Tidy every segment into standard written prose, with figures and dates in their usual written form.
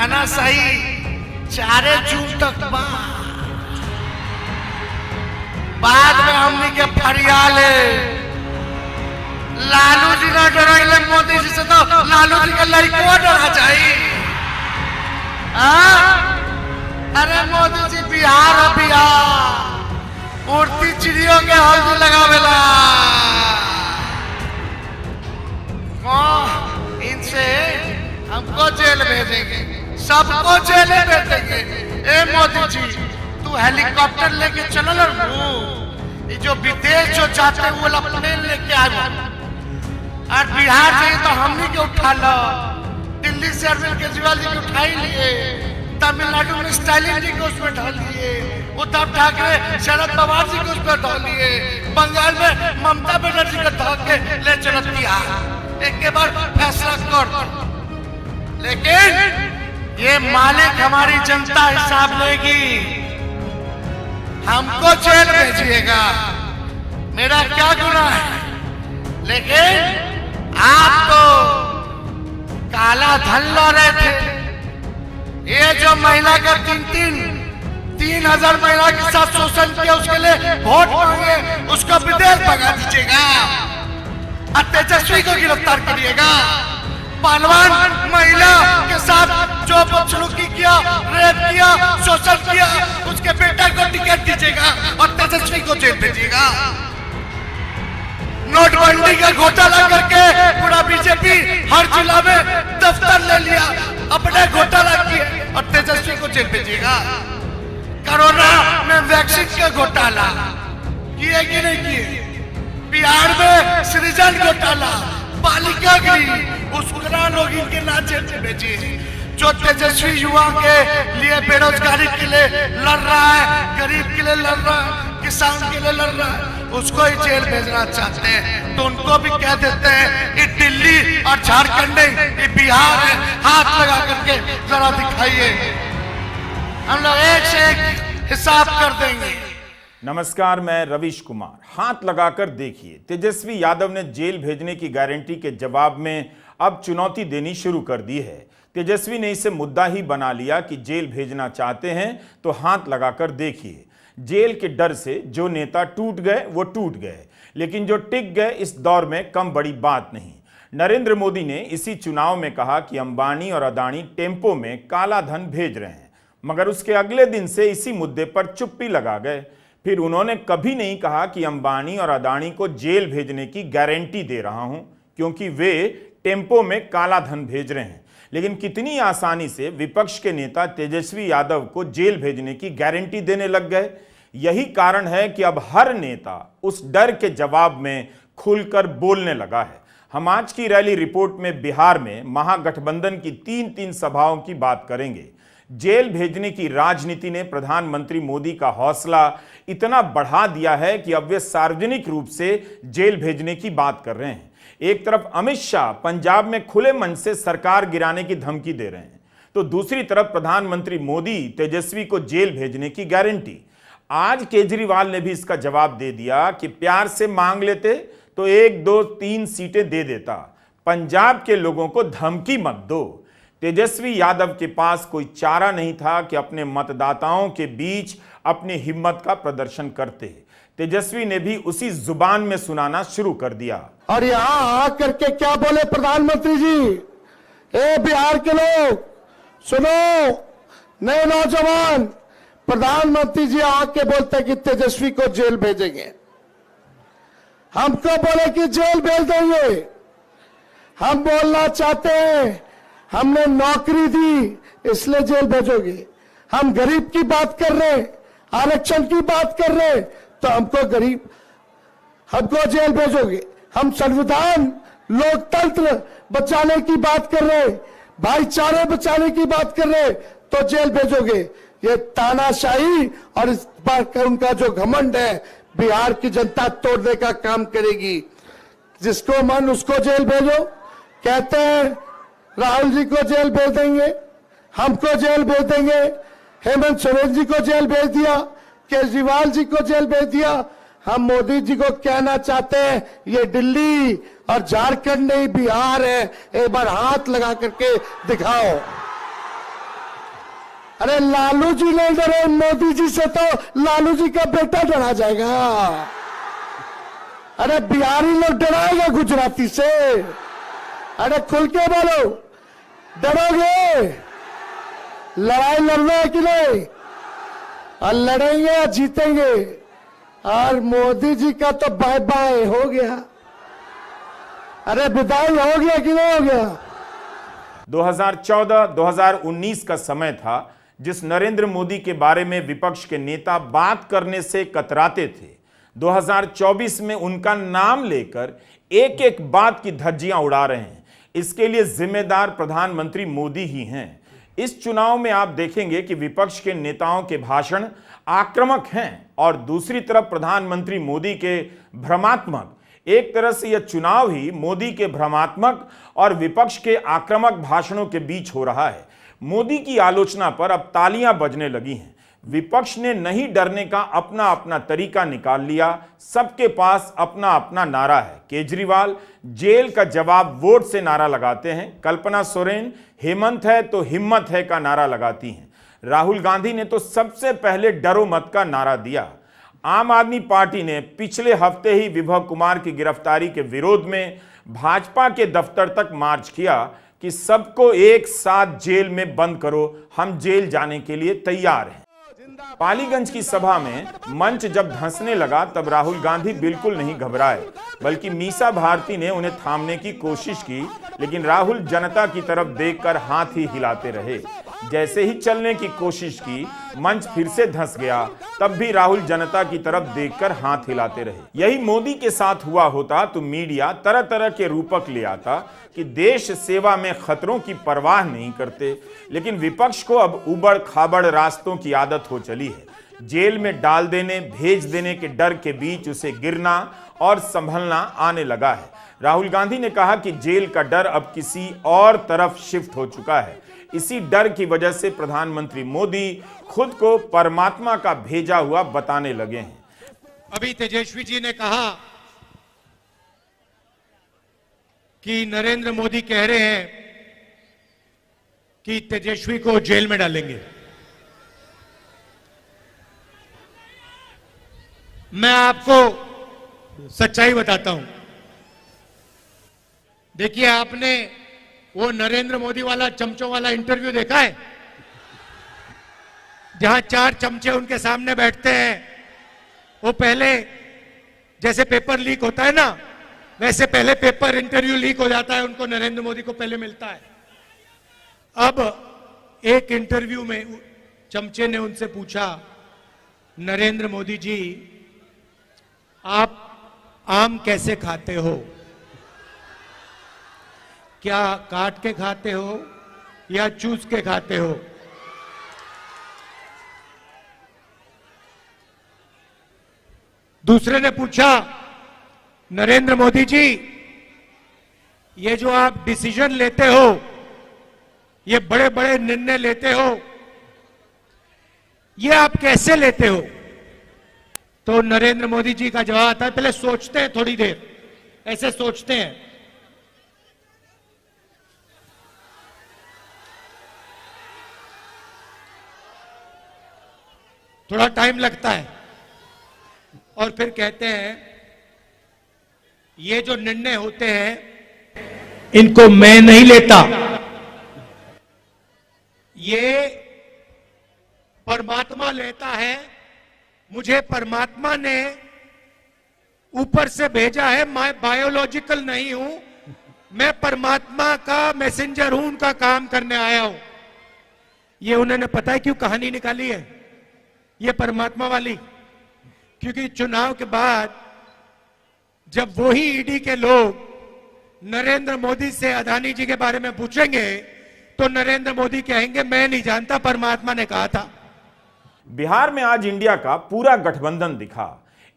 तानाशाही 4 जून तक बाद में हमनी के फरियाले लालू जी ना डराइले मोदी जी से, तो लालू जी के लड़को डरा चाहिए। अरे मोदी जी बिहार और बिहार उड़ती चिड़ियों के हल्दी लगावेला। इनसे हमको जेल भेजेंगे, सबको जेल भेजेंगे। ए मोदी जी तू हेलीकॉप्टर लेके चलो ना, ये जो विदेश जो जाते हैं वो प्लेन लेके आ जाओ, और बिहार से तो हमनी के उठा लो। दिल्ली से अरविंद केजरीवाल जी को उठा ही लिए, तमिलनाडु में स्टालिन जी को उसमें ढाल लिए, उद्धव ठाकरे शरद पवार जी को उसमें ढाल लिए, बंगाल में ममता बनर्जी को ढाल के ले चलो तिहाड़। एक के बाद फैसला कर, लेकिन ये मालिक हमारी जनता हिसाब लेगी, हमको जेल भेजिएगा, मेरा क्या गुनाह है। लेकिन आप तो काला धन ला रहे थे। ये जो महिला का 3,000 महिला के साथ शोषण किया, उसके लिए वोट मांगे, उसको विदेश भगा दीजिएगा और तेजस्वी को गिरफ्तार करिएगा। पहलवान महिला के साथ जो बदसलूकी किया, रेप किया, शोषण किया, उसके बेटा को टिकट दीजिएगा और तेजस्वी को जेल भेजिएगा। नोटबंदी का घोटाला करके पूरा बीजेपी हर जिला में दफ्तर ले लिया, अपने घोटाला किए और तेजस्वी को जेल भेजिएगा। कोरोना में वैक्सीन का घोटाला किए कि नहीं किए? बिहार में सृजन घोटाला, बालिका गृह, उसका लोग इनके ना जेल से भेजिए। जो तेजस्वी युवा के लिए बेरोजगारी के लिए लड़ रहा है, गरीब के लिए लड़ रहा है, किसान के लिए लड़ रहा है, उसको ही जेल भेजना चाहते हैं। तो उनको भी कह देते हैं कि दिल्ली और झारखंड नहीं, ये बिहार है, हाथ लगा करके जरा दिखाइए, हम लोग एक से एक हिसाब कर देंगे। नमस्कार, मैं रवीश कुमार। हाथ लगाकर देखिए, तेजस्वी यादव ने जेल भेजने की गारंटी के जवाब में अब चुनौती देनी शुरू कर दी है। तेजस्वी ने इसे मुद्दा ही बना लिया कि जेल भेजना चाहते हैं तो हाथ लगाकर देखिए। जेल के डर से जो नेता टूट गए वो टूट गए, लेकिन जो टिक गए इस दौर में कम बड़ी बात नहीं। नरेंद्र मोदी ने इसी चुनाव में कहा कि अंबानी और अदानी टेम्पो में काला धन भेज रहे हैं, मगर उसके अगले दिन से इसी मुद्दे पर चुप्पी लगा गए। फिर उन्होंने कभी नहीं कहा कि अंबानी और अदानी को जेल भेजने की गारंटी दे रहा हूं क्योंकि वे टेम्पो में काला धन भेज रहे हैं। लेकिन कितनी आसानी से विपक्ष के नेता तेजस्वी यादव को जेल भेजने की गारंटी देने लग गए। यही कारण है कि अब हर नेता उस डर के जवाब में खुलकर बोलने लगा है। हम आज की रैली रिपोर्ट में बिहार में महागठबंधन की 3 सभाओं की बात करेंगे। जेल भेजने की राजनीति ने प्रधानमंत्री मोदी का हौसला इतना बढ़ा दिया है कि अब वे सार्वजनिक रूप से जेल भेजने की बात कर रहे हैं। एक तरफ अमित शाह पंजाब में खुले मन से सरकार गिराने की धमकी दे रहे हैं, तो दूसरी तरफ प्रधानमंत्री मोदी तेजस्वी को जेल भेजने की गारंटी। आज केजरीवाल ने भी इसका जवाब दे दिया कि प्यार से मांग लेते तो 1, 2, 3 सीटें दे देता, पंजाब के लोगों को धमकी मत दो। तेजस्वी यादव के पास कोई चारा नहीं था कि अपने मतदाताओं के बीच अपनी हिम्मत का प्रदर्शन करते। तेजस्वी ने भी उसी जुबान में सुनाना शुरू कर दिया। और यहां आकर के क्या बोले प्रधानमंत्री जी, ए बिहार के लोग सुनो, नए नौजवान, प्रधानमंत्री जी आके बोलते कि तेजस्वी को जेल भेजेंगे, हमको बोले कि जेल भेज देंगे। हम बोलना चाहते हैं हमने नौकरी दी इसलिए जेल भेजोगे, हम गरीब की बात कर रहे, आरक्षण की बात कर रहे तो हमको जेल भेजोगे। हम संविधान लोकतंत्र बचाने की बात कर रहे, भाईचारे बचाने की बात कर रहे तो जेल भेजोगे। ये तानाशाही और इस बार उनका जो घमंड है बिहार की जनता तोड़ने का काम करेगी। जिसको मन उसको जेल भेजो। कहते हैं राहुल जी को जेल भेज देंगे, हमको जेल भेज देंगे, हेमंत सोरेन जी को जेल भेज दिया, केजरीवाल जी को जेल भेज दिया। हम मोदी जी को कहना चाहते हैं ये दिल्ली और झारखंड नहीं बिहार है, एक बार हाथ लगा करके दिखाओ। अरे लालू जी नहीं डरे मोदी जी से, तो लालू जी का बेटा डरा जाएगा। अरे बिहारी लोग डराएगा गुजराती से। अरे खुल के बोलो, डरोगे? लड़ाई लड़ना है कि नहीं? और लड़ेंगे या जीतेंगे? और मोदी जी का तो बाय बाय हो गया। अरे विदाई हो गया कि नहीं हो गया? 2014-2019 का समय था जिस नरेंद्र मोदी के बारे में विपक्ष के नेता बात करने से कतराते थे। 2024 में उनका नाम लेकर एक एक बात की धज्जियां उड़ा रहे हैं। इसके लिए जिम्मेदार प्रधानमंत्री मोदी ही हैं। इस चुनाव में आप देखेंगे कि विपक्ष के नेताओं के भाषण आक्रामक हैं और दूसरी तरफ प्रधानमंत्री मोदी के भ्रमात्मक। एक तरह से यह चुनाव ही मोदी के भ्रमात्मक और विपक्ष के आक्रामक भाषणों के बीच हो रहा है। मोदी की आलोचना पर अब तालियां बजने लगी हैं। विपक्ष ने नहीं डरने का अपना अपना तरीका निकाल लिया। सबके पास अपना अपना नारा है। केजरीवाल जेल का जवाब वोट से नारा लगाते हैं। कल्पना सोरेन हेमंत है तो हिम्मत है का नारा लगाती हैं। राहुल गांधी ने तो सबसे पहले डरो मत का नारा दिया। आम आदमी पार्टी ने पिछले हफ्ते ही विभव कुमार की गिरफ्तारी के विरोध में भाजपा के दफ्तर तक मार्च किया कि सबको एक साथ जेल में बंद करो, हम जेल जाने के लिए तैयार हैं। पालीगंज की सभा में मंच जब धंसने लगा तब राहुल गांधी बिल्कुल नहीं घबराए, बल्कि मीसा भारती ने उन्हें थामने की कोशिश की, लेकिन राहुल जनता की तरफ देखकर हाथ ही हिलाते रहे। जैसे ही चलने की कोशिश की, मंच फिर से धंस गया, तब भी राहुल जनता की तरफ देखकर हाथ हिलाते रहे। यही मोदी के साथ हुआ होता तो मीडिया तरह तरह के रूपक ले आता कि देश सेवा में खतरों की परवाह नहीं करते, लेकिन विपक्ष को अब उबड़ खाबड़ रास्तों की आदत हो चली है। जेल में डाल देने, भेज देने के डर के बीच उसे गिरना और संभलना आने लगा है। राहुल गांधी ने कहा कि जेल का डर अब किसी और तरफ शिफ्ट हो चुका है। इसी डर की वजह से प्रधानमंत्री मोदी खुद को परमात्मा का भेजा हुआ बताने लगे हैं। अभी तेजस्वी जी ने कहा कि नरेंद्र मोदी कह रहे हैं कि तेजस्वी को जेल में डालेंगे। मैं आपको सच्चाई बताता हूं। देखिए, आपने वो नरेंद्र मोदी वाला चमचों वाला इंटरव्यू देखा है, जहां 4 चमचे उनके सामने बैठते हैं। वो पहले जैसे पेपर लीक होता है ना, वैसे पहले पेपर इंटरव्यू लीक हो जाता है, उनको नरेंद्र मोदी को पहले मिलता है। अब एक इंटरव्यू में चमचे ने उनसे पूछा, नरेंद्र मोदी जी, आप आम कैसे खाते हो? क्या काट के खाते हो या चूस के खाते हो? दूसरे ने पूछा, नरेंद्र मोदी जी, ये जो आप डिसीजन लेते हो, ये बड़े बड़े निर्णय लेते हो, ये आप कैसे लेते हो? तो नरेंद्र मोदी जी का जवाब आता है, पहले सोचते हैं थोड़ी देर, ऐसे सोचते हैं। थोड़ा टाइम लगता है और फिर कहते हैं, ये जो निर्णय होते हैं इनको मैं नहीं लेता, ये परमात्मा लेता है। मुझे परमात्मा ने ऊपर से भेजा है, मैं बायोलॉजिकल नहीं हूं, मैं परमात्मा का मैसेंजर हूं, उनका काम करने आया हूं। ये उन्होंने पता है क्यों कहानी निकाली है, ये परमात्मा वाली? क्योंकि चुनाव के बाद जब वही ईडी के लोग नरेंद्र मोदी से अदानी जी के बारे में पूछेंगे तो नरेंद्र मोदी कहेंगे, मैं नहीं जानता, परमात्मा ने कहा था। बिहार में आज इंडिया का पूरा गठबंधन दिखा।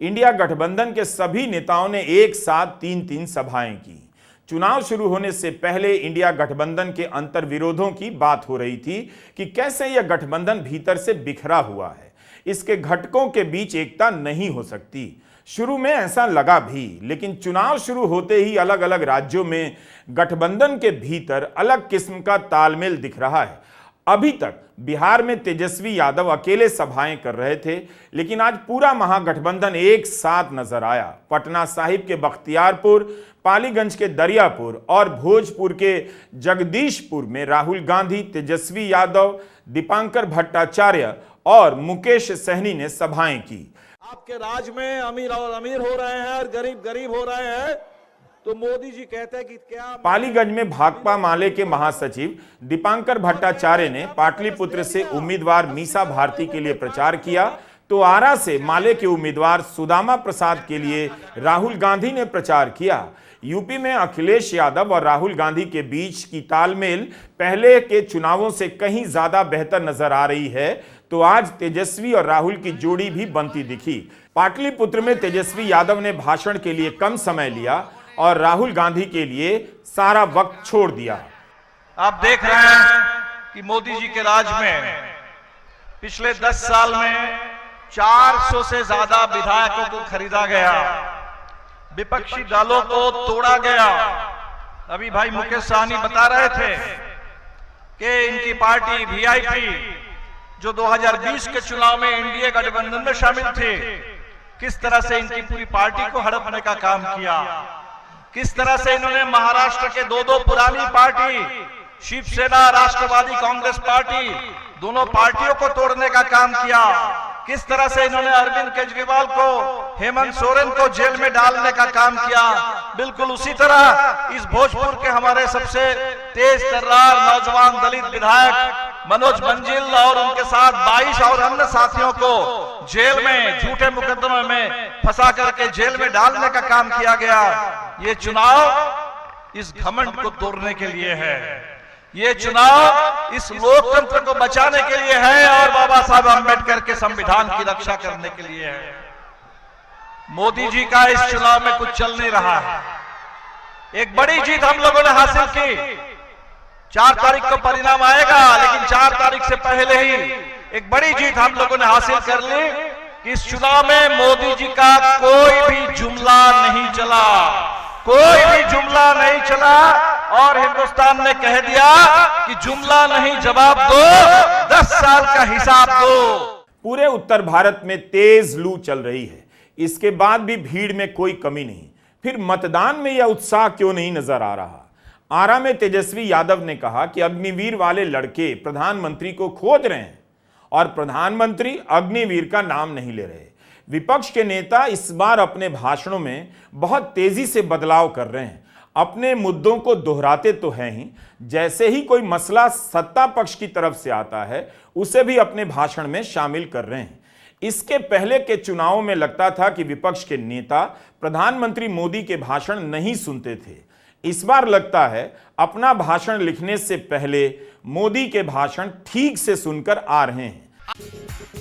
इंडिया गठबंधन के सभी नेताओं ने एक साथ 3-3 सभाएं की। चुनाव शुरू होने से पहले इंडिया गठबंधन के अंतर्विरोधों की बात हो रही थी कि कैसे यह गठबंधन भीतर से बिखरा हुआ है, इसके घटकों के बीच एकता नहीं हो सकती। शुरू में ऐसा लगा भी, लेकिन चुनाव शुरू होते ही अलग अलग राज्यों में गठबंधन के भीतर अलग किस्म का तालमेल दिख रहा है। अभी तक बिहार में तेजस्वी यादव अकेले सभाएं कर रहे थे, लेकिन आज पूरा महागठबंधन एक साथ नजर आया। पटना साहिब के बख्तियारपुर, पालीगंज के दरियापुर और भोजपुर के जगदीशपुर में राहुल गांधी, तेजस्वी यादव, दीपांकर भट्टाचार्य और मुकेश सहनी ने सभाएं की। आपके राज में अमीर और अमीर हो रहे हैं और गरीब गरीब हो रहे हैं, तो मोदी जी कहते हैं कि क्या। पालीगंज में भाकपा माले के महासचिव दीपांकर भट्टाचार्य ने पाटलिपुत्र से उम्मीदवार मीसा भारती के लिए प्रचार किया, तो आरा से माले के उम्मीदवार सुदामा प्रसाद के लिए राहुल गांधी ने प्रचार किया। यूपी में अखिलेश यादव और राहुल गांधी के बीच की तालमेल पहले के चुनावों से कहीं ज्यादा बेहतर नजर आ रही है, तो आज तेजस्वी और राहुल की जोड़ी भी बनती दिखी। पाटलिपुत्र में तेजस्वी यादव ने भाषण के लिए कम समय लिया और राहुल गांधी के लिए सारा वक्त छोड़ दिया। आप देख रहे हैं कि मोदी जी के राज में पिछले 10 साल में 400 से ज्यादा विधायकों को खरीदा गया, विपक्षी दलों को तोड़ा गया। अभी भाई मुकेश सहनी बता रहे थे कि इनकी पार्टी वीआईपी जो 2020 के चुनाव में एनडीए गठबंधन में शामिल थे, किस तरह से इनकी पूरी पार्टी को हड़पने का काम किया, किस तरह से इन्होंने महाराष्ट्र के दो पुरानी पार्टी शिवसेना, राष्ट्रवादी कांग्रेस पार्टी, दोनों पार्टियों को तोड़ने का काम किया, किस तरह से इन्होंने अरविंद केजरीवाल को, हेमंत सोरेन को जेल में डालने का काम किया। बिल्कुल उसी तरह इस भोजपुर के हमारे सबसे तेज तर्रार नौजवान दलित विधायक मनोज मंजिल और उनके साथ 22 और अन्य साथियों को जेल में झूठे मुकदमे में फंसा करके जेल में डालने का काम किया गया। ये चुनाव इस घमंड को तोड़ने के लिए है, ये चुनाव इस लोकतंत्र को बचाने के लिए है और बाबा साहब अम्बेडकर के संविधान की रक्षा करने के लिए है। मोदी जी का इस चुनाव में कुछ चल नहीं रहा है। एक बड़ी जीत हम लोगों ने हासिल की, 4 तारीख को परिणाम आएगा, लेकिन 4 तारीख से पहले ही एक बड़ी जीत हम लोगों ने हासिल कर ली कि इस चुनाव में मोदी जी का कोई भी जुमला नहीं चला, कोई भी जुमला नहीं चला और हिंदुस्तान ने कह दिया कि जुमला नहीं, जवाब दो, 10 साल का हिसाब दो। पूरे उत्तर भारत में तेज लू चल रही है, इसके बाद भी भीड़ में कोई कमी नहीं। फिर मतदान में यह उत्साह क्यों नहीं नजर आ रहा? आरा में तेजस्वी यादव ने कहा कि अग्निवीर वाले लड़के प्रधानमंत्री को खोज रहे हैं और प्रधानमंत्री अग्निवीर का नाम नहीं ले रहे। विपक्ष के नेता इस बार अपने भाषणों में बहुत तेजी से बदलाव कर रहे हैं, अपने मुद्दों को दोहराते तो हैं ही, जैसे ही कोई मसला सत्ता पक्ष की तरफ से आता है उसे भी अपने भाषण में शामिल कर रहे हैं। इसके पहले के चुनावों में लगता था कि विपक्ष के नेता प्रधानमंत्री मोदी के भाषण नहीं सुनते थे। इस बार लगता है अपना भाषण लिखने से पहले मोदी के भाषण ठीक से सुनकर आ रहे हैं।